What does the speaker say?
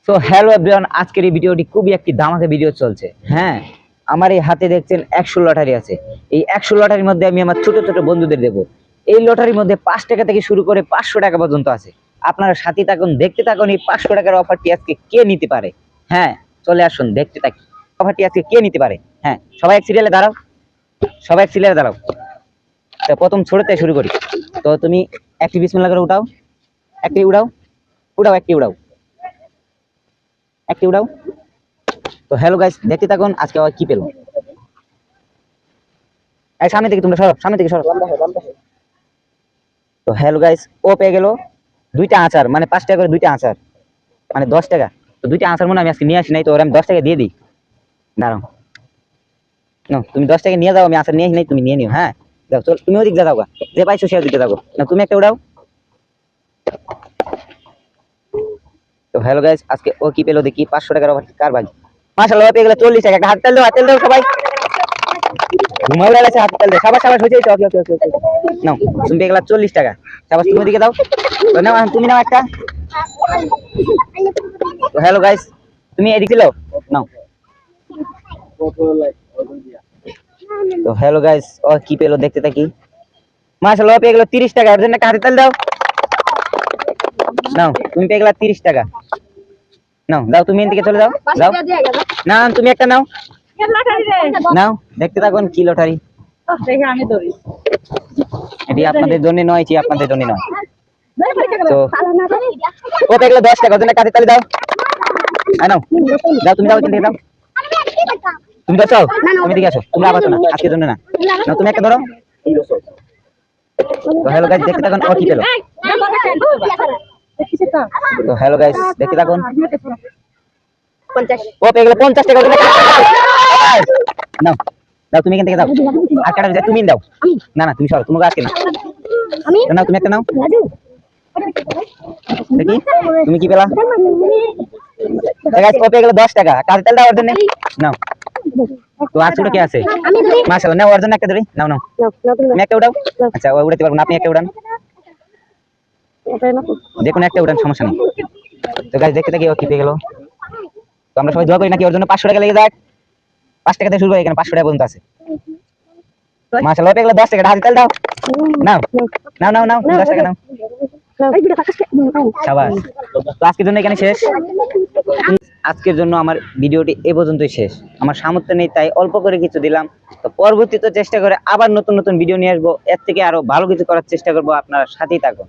So hello everyone, আজকের এই ভিডিওটি খুবই একটি ধামাকা ভিডিও চলছে। হ্যাঁ, আমার এই হাতে দেখছেন 100 লটারি আছে। এই 100 লটারির মধ্যে আমি আমার ছোট ছোট বন্ধুদের দেবো। এই লটারির মধ্যে 5 টাকা থেকে শুরু করে 500 টাকা পর্যন্ত আছে। আপনারা সাথে থাকুন, দেখতে থাকুন এই 500 টাকার অফারটি আজকে কে নিতে পারে। হ্যাঁ, চলে আসুন, দেখতে থাকি অফারটি আজকে কে নিতে পারে। হ্যাঁ, সবাই এক সিরিয়ালে দাঁড়াও, সবাই এক সিরিয়ালে দাঁড়াও। তো প্রথম ছোটতে শুরু করি। তো তুমি একটি বিসমিল্লাহ করে উঠাও, একটি উড়াও, উড়াও, একটি উড়াও, একটি উড়াও। তো হ্যালো গাইস, দেখতে থাকুন আজকে আবার কি পেলো। এই সামনে থেকে তোমরা সরো, সামনে থেকে সরো। তো হ্যালো গাইস, ও পেয়ে গেল দুইটা আচার, মানে 5 টাকা করে দুইটা আচার, মানে 10 টাকা। তো দুইটা আচার মনে হয় আমি আজকে নিয়ে আসি নাই, তো ওর আমি 10 টাকা দিয়ে দিই। দাঁড়াও, না তুমি 10 টাকা নিয়ে যাও, আমি আচার নিয়ে আসি নাই, তুমি নিয়ে নিও। হ্যাঁ যাও, চল তুমি ওদিকে যাও গা, যে পাইছো সে ওদিকে যাও। না তুমি একটা উড়াও। তো হ্যালো গাইস, আজকে ও কি পেলো দেখি। 500 টাকার অফার কার ভাই? মাশাআল্লাহ, পেয়ে গেল 40 টাকা। একটা হাত তাল দাও, হাত তাল দাও সবাই। ঘুমাও লাগছে, হাত তাল দাও। সাবাস সাবাস, হয়েছে। ওকে ওকে ওকে ওকে, নাও তুমি পেয়ে গেলা 40 টাকা। সাবাস, তুমি ওদিকে দাও। তো নাও, তুমি নাও একটা। তো হ্যালো গাইস, তুমি এদিকে লো, নাও। তো হ্যালো গাইস, ও কি পেলো দেখতে থাকি। মাশাআল্লাহ, পেয়ে গেল 30 টাকা। এর জন্য একটা হাতে তাল দাও। নাও তুমি পেয়ে গেলা 30 টাকা। নাও দাও, তুমি এদিকে চলে যাও, যাও। না তুমি একটা নাও, নাও দেখতে থাকুন কি লটারি। এটি আপনাদের জন্য নয়, কি আপনাদের জন্য নয়। তো ও পেয়ে গেল 10 টাকা। ওর জন্য একটা হাতে তালি দাও। নাও দাও, তুমি দাও, এখান থেকে দাও। তুমি বাঁচাও, তুমি দিকে আসো। তুমি আবার না, আজকের জন্য না। না তুমি একটা ধরো। তো হ্যালো গাইস, দেখতে থাকুন ও কি পেলো। তো হ্যালো গাইস, দেখতে থাকুন। ও পেয়ে গেল 50 টাকা। নাও দাও, তুমি এখান থেকে দাও। আর কাটা যায়, তুমি দাও। না না তুমি সরো, তোমাকে আজকে না। নাও তুমি একটা নাও দেখি, তুমি কি পেলা। গাইস, ও পেয়ে গেল 10 টাকা। কাজে তেল দাও ওর জন্য। নাও। তো আর ছোট কে আছে? মাশাআল্লাহ, নাও ওর জন্য একটা দেবে। নাও নাও, তুমি একটা উঠাও। আচ্ছা, ও উড়াতে পারবো না, আপনি একটা উড়ান। দেখুন একটা উড়ান, সমস্যা নেই। তো গাইস, দেখতে থাকি ও কি পেয়ে গেল। তো আমরা সবাই দোয়া করি নাকি ওর জন্য 500 টাকা লেগে যাক। 5 টাকা থেকে শুরু করে এখানে 500 টাকা পর্যন্ত আছে। মাশাআল্লাহ, পেয়ে গেল 10 টাকা। হাতে তেল দাও। নাও নাও নাও নাও, 10 টাকা নাও। শাবাশ। তো আজকের জন্য এখানে শেষ। আজকের জন্য আমার ভিডিওটি এ পর্যন্তই শেষ। আমার সামর্থ্য নেই, তাই অল্প করে কিছু দিলাম। তো পরবর্তীতে চেষ্টা করে আবার নতুন নতুন ভিডিও নিয়ে আসবো, এর থেকে আরো ভালো কিছু করার চেষ্টা করবো। আপনারা সাথেই থাকুন।